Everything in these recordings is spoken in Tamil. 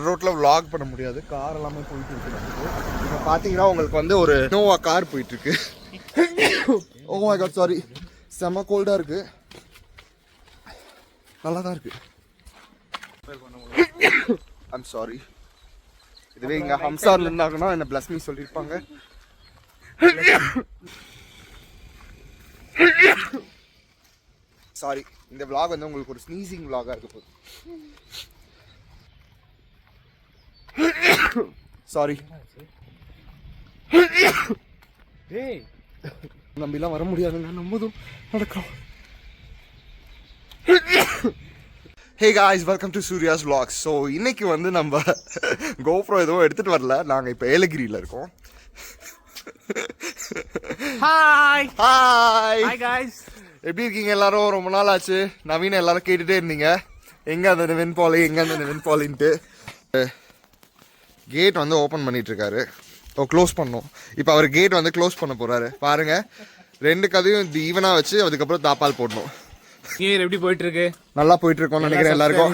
ரோட்டில் vlog பண்ண முடியாது, கார் எல்லாமே போயிட்டு இருக்கு. இப்போ பார்த்தீங்கன்னா உங்களுக்கு வந்து ஒரு நோவா கார் போயிட்டு இருக்கு. ஓ மை காட், சாரி, செம்ம கோல்டாக இருக்கு. நல்லா தான் இருக்கு. I'm sorry. இதுவே இங்கே ஹம்சாரில் இருந்தாங்கன்னா என்ன பிளஸ் மீ சொல்லியிருப்பாங்க. சாரி, இந்த vlog வந்து உங்களுக்கு ஒரு ஸ்னீசிங் vlog-ஆ இருக்க போகுது. சாரி. டேய், நம்பிலாம் வர முடியாதுங்க, நம்பதும் நடக்கும். Hey guys, welcome to Surya's Vlogs. So இன்னைக்கு வந்து நம்ம GoPro எதுவும் எடுத்துட்டு வரல, நாங்கள் இப்போ ஏலகிரியில் இருக்கோம். ஹாய் ஹாய் ஹாய் गाइस, எப்படி இருக்கீங்க எல்லாரும்? ரொம்ப நாள் ஆச்சு. நவீன எல்லாரும் கேட்டுட்டே இருந்தீங்க, எங்கே அந்த நிவின் பாலி, எங்கே அந்த நிவின் பாலின்ட்டு. கேட் வந்து ஓப்பன் பண்ணிட்டு இருக்காரு. க்ளோஸ் பண்ணோம். இப்போ அவர் கேட் வந்து க்ளோஸ் பண்ண போறாரு. பாருங்க, ரெண்டு கதையும் ஈவனாக வச்சு அதுக்கப்புறம் தாப்பால் போடணும். நீர் எப்படி போயிட்டு இருக்கு? நல்லா போயிட்டு இருக்கோம்னு நினைக்கிறேன். எல்லாருக்கும்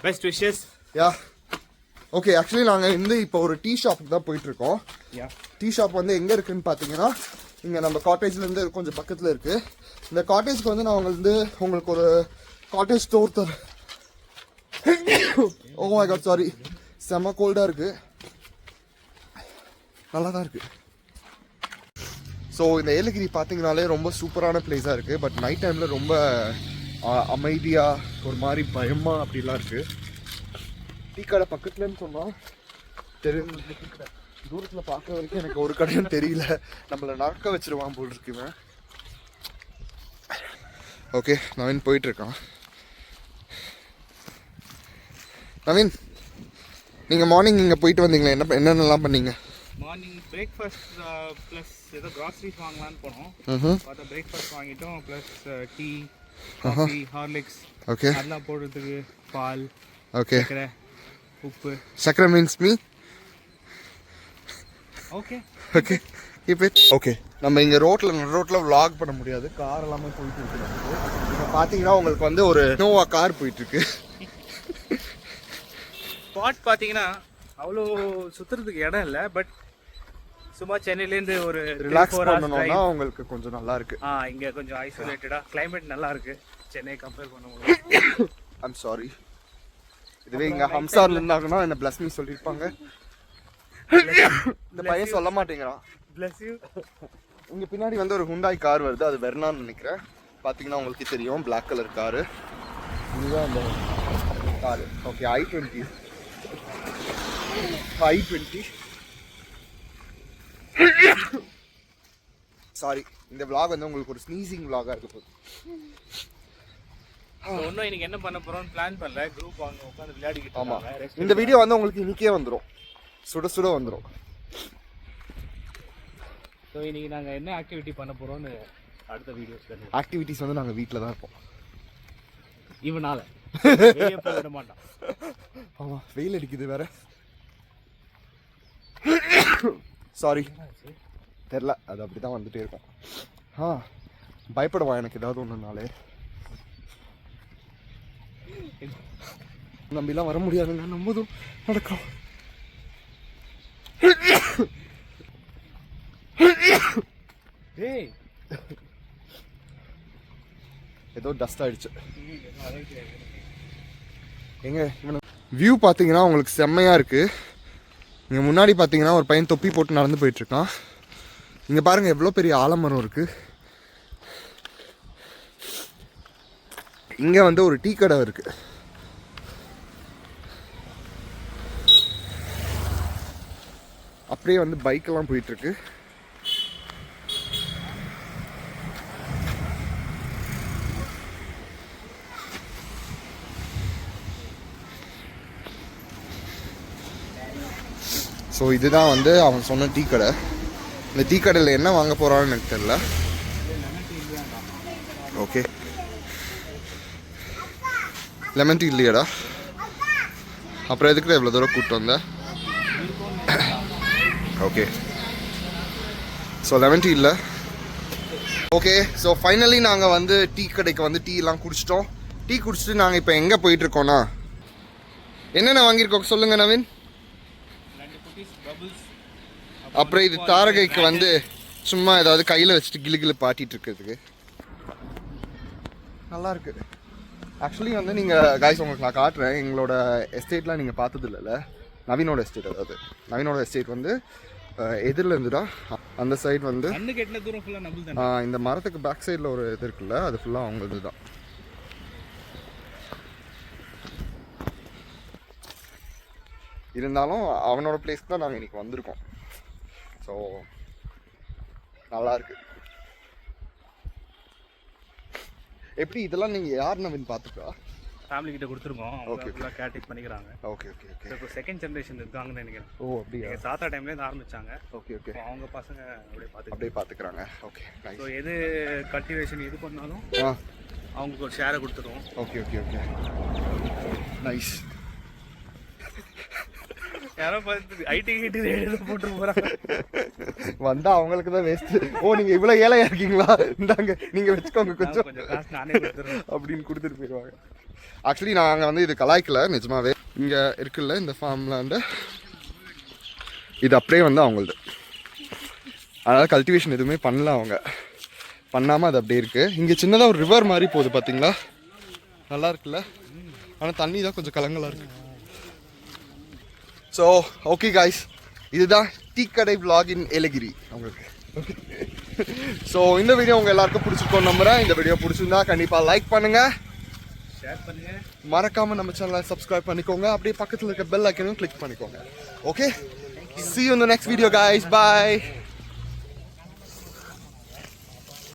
best wishes. Yeah okay, actually நாங்கள் வந்து இப்போ ஒரு டீ ஷாப்புக்கு தான் போயிட்டு இருக்கோம். டீ ஷாப் வந்து எங்கே இருக்குன்னு பார்த்தீங்கன்னா இங்கே நம்ம காட்டேஜ்லேருந்து கொஞ்சம் பக்கத்தில் இருக்குது. இந்த காட்டேஜ்க்கு வந்து நான் உங்களுக்கு ஒரு காட்டேஜ் ஸ்டோர் தரேன். ஓ மை காட், சாரி, செம்ம கோல்டாக இருக்குது. நல்லா தான் இருக்குது. ஸோ இந்த ஏலகிரி பார்த்தீங்கனாலே ரொம்ப சூப்பரான பிளேஸாக இருக்குது. பட் நைட் டைமில் ரொம்ப அமைதியாக ஒரு மாதிரி பயமாக அப்படிலாம் இருக்குது. டீ கடை பக்கத்துலன்னு சொன்னால் தெரியும், தூரத்தில் பார்க்குற வரைக்கும் எனக்கு ஒரு கடையும் தெரியல. நம்மளை நடக்க வச்சிருவான் போல் இருக்குவேன். ஓகே, நவீன் போயிட்டுருக்கான். நவீன், நீங்கள் மார்னிங் இங்கே போயிட்டு வந்தீங்களா? என்னென்னலாம் பண்ணீங்க? மார்னிங் பிரேக்ஃபாஸ்ட் ப்ளஸ் ஏதோ கிராசரிஸ் வாங்கலான்னு போனோம். பார்த்தா பிரேக்ஃபாஸ்ட் வாங்கிட்டோம், plus tea, coffee, Horlicks, okay, அதெல்லாம் போடுறதுக்கு பால், ஓகே, சக்கரை, உப்பு. சக்கரை means me. Okay okay, keep it. Okay, நம்ம இங்கே ரோட்டில் vlog பண்ண முடியாது, கார் எல்லாமே போயிட்டு இருக்கு. இப்போ பார்த்தீங்கன்னா உங்களுக்கு வந்து ஒரு நோவா கார் போயிட்டு இருக்கு. ஸ்பாட் பார்த்தீங்கன்னா அவ்வளோ சுற்றுறதுக்கு இடம் இல்லை, பட் சும்மா சென்னையிலேருந்து ஒரு ரிலாக்ஸ் பண்ணணும்னா உங்களுக்கு கொஞ்சம் நல்லா இருக்கு. இங்கே கொஞ்சம் ஐசோலேட்டடாக, கிளைமேட் நல்லா இருக்கு சென்னை கம்பேர் பண்ணும்போது. I'm sorry. இதுவே இங்கே ஹம்சாரில் இருந்தாங்கன்னா என்ன பிளஸ் மீ சொல்லியிருப்பாங்க. இந்த பையன் சொல்ல மாட்டேங்கிறான். Bless you. இங்கே பின்னாடி வந்து ஒரு ஹுண்டாய் கார் வருது, அது வெர்னான்னு நினைக்கிறேன். பார்த்தீங்கன்னா உங்களுக்கு தெரியும், பிளாக் கலர் காரு. இதுதான் அந்த காரு. Okay, i20. சாரி, இந்த vlog வந்து உங்களுக்கு ஒரு ஸ்னீசிங் vlog-ஆ இருக்க போகுது. ஒன்றும் இன்னைக்கு என்ன பண்ண போகிறோம்னு பிளான் பண்ணல, குரூப் வாங்க உட்காந்து விளையாடிக்கிட்டு. ஆமாம், இந்த வீடியோ வந்து உங்களுக்கு இன்னைக்கே வந்துடும், சுட சுட வந்துடும். ஸோ இன்னைக்கு நாங்கள் என்ன ஆக்டிவிட்டி பண்ண போகிறோம்னு அடுத்த வீடியோஸ். ஆக்டிவிட்டிஸ் வந்து நாங்கள் வீட்டில் தான் இருப்போம். இவனால வெளியே போய் விட மாட்டான். ஆமாம், வெயில் அடிக்குது வேற. சாரி, தெரில, அது அப்படி தான் வந்துட்டே இருக்கும். பயப்படுவான் எனக்கு ஏதாவது ஒன்றுனாலே. நம்பிலாம் வர முடியாதுங்க, நம்பதும் நடக்கும். டேய், ஏதோ டஸ்ட் ஆயிடுச்சு. எங்க வியூ பார்த்தீங்கன்னா உங்களுக்கு செம்மையாக இருக்குது. இங்கே முன்னாடி பார்த்தீங்கன்னா ஒரு பையன் தொப்பி போட்டு நடந்து போயிட்டுருக்கான். இங்கே பாருங்கள் எவ்வளோ பெரிய ஆலமரம் இருக்குது. இங்கே வந்து ஒரு டீ கடை இருக்குது. அப்படியே வந்து பைக்கெல்லாம் போயிட்டுருக்கு. ஸோ இதுதான் வந்து அவன் சொன்ன டீ கடை. இந்த டீ கடையில் என்ன வாங்க போகிறான்னு எனக்கு தெரியல. ஓகே, லெமன் டீ இல்லையாடா? அப்புறம் எதுக்கு எவ்வளோ தூரம் கூப்பிட்டு வந்தேன்? ஓகே, ஸோ லெமன் டீ இல்லை. ஓகே, ஸோ ஃபைனலி நாங்கள் வந்து டீ கடைக்கு வந்து டீ எல்லாம் குடிச்சிட்டோம். டீ குடிச்சிட்டு நாங்கள் இப்போ எங்கே போயிட்டுருக்கோன்னா என்னென்ன வாங்கியிருக்கோம் சொல்லுங்க நவீன். 2 குட்டீஸ் பபிள்ஸ். அப்புறம் இது தாரகைக்கு வந்து சும்மா ஏதாவது கையில் வச்சுட்டு கிளு பாட்டிட்டு இருக்கிறதுக்கு நல்லா இருக்கு. ஆக்சுவலி வந்து நீங்கள் காய்ஸ் உங்களுக்கு நான் காட்டுறேன். எங்களோட எஸ்டேட்லாம் நீங்கள் பார்த்தது இல்லைல்ல, நவீனோட எஸ்டேட். அதாவது நவீனோட எஸ்டேட் வந்து எதிரில் இருந்து தான் அந்த சைடு வந்து தூரம் ஃபுல்லாக நபிள் தான். இந்த மரத்துக்கு பேக் சைடில் ஒரு இது இருக்குல்ல, அது ஃபுல்லாக அவங்களது தான். இருந்தாலும் அவனோட பிளேஸ்க்கு தான் நாங்கள் இன்றைக்கி வந்திருக்கோம். ஸோ நல்லாயிருக்கு. எப்படி இதெல்லாம் நீங்கள் யார் நவீன் பார்த்துக்கா? ஃபேமிலி கிட்ட கொடுத்துருக்கோம். ஓகே, ஃபுல்லாக கேர்டேக் பண்ணிக்கிறாங்க. Okay okay okay. இப்போ செகண்ட் ஜென்ரேஷன் இருக்காங்கன்னு நினைக்கிறேன். ஓ அப்படியா? எங்கள் தாத்தா டைம்லேருந்து ஆரம்பித்தாங்க. Okay okay. அவங்க பசங்க அப்படியே பார்த்துக்கிறாங்க. ஓகே. ஸோ எது கல்டிவேஷன் எது பண்ணாலும் அவங்களுக்கு ஒரு ஷேரை கொடுத்துருவோம். Okay okay okay. நைஸ். யாரோ பார்த்து ஐடி ரேடியோ போட்டு போகிறாங்க. வந்தால் அவங்களுக்கு தான் வேஸ்ட்டு. ஓ நீங்கள் இவ்வளோ ஏழையாக இருக்கீங்களா, இந்தாங்க நீங்கள் வச்சுக்கோங்க கொஞ்சம் காசு நானே கொடுத்துருவேன் அப்படின்னு கொடுத்துட்டு போயிடுவாங்க. ஆக்சுவலி நாங்கள் வந்து இது கலாய்க்கல, நிஜமாவே இங்கே இருக்குல்ல இந்த ஃபார்ம் லேண்டு, இது அப்படியே வந்து அவங்களது. அதனால் கல்டிவேஷன் எதுவுமே பண்ணல அவங்க, பண்ணாமல் அது அப்படியே இருக்குது. இங்கே சின்னதாக ஒரு ரிவர் மாதிரி போகுது பார்த்தீங்களா, நல்லா இருக்குல்ல. ஆனால் தண்ணி தான் கொஞ்சம் கலங்கலாக இருக்குது. ஸோ ஓகே காய்ஸ், இதுதான் டீ கடை vlog இன் ஏலகிரி உங்களுக்கு. ஓகே. ஸோ இந்த வீடியோ உங்கள் எல்லாருக்கும் பிடிச்சிருக்கோன்னு நம்புகிறேன். இந்த வீடியோ பிடிச்சிருந்தா கண்டிப்பாக லைக் பண்ணுங்கள், ஷேர் பண்ணுங்கள், மறக்காமல் நம்ம சேனலை சப்ஸ்கிரைப் பண்ணிக்கோங்க. அப்படியே பக்கத்தில் இருக்க பெல் ஐக்கனும் கிளிக் பண்ணிக்கோங்க. Okay, see you in the next video guys. Bye.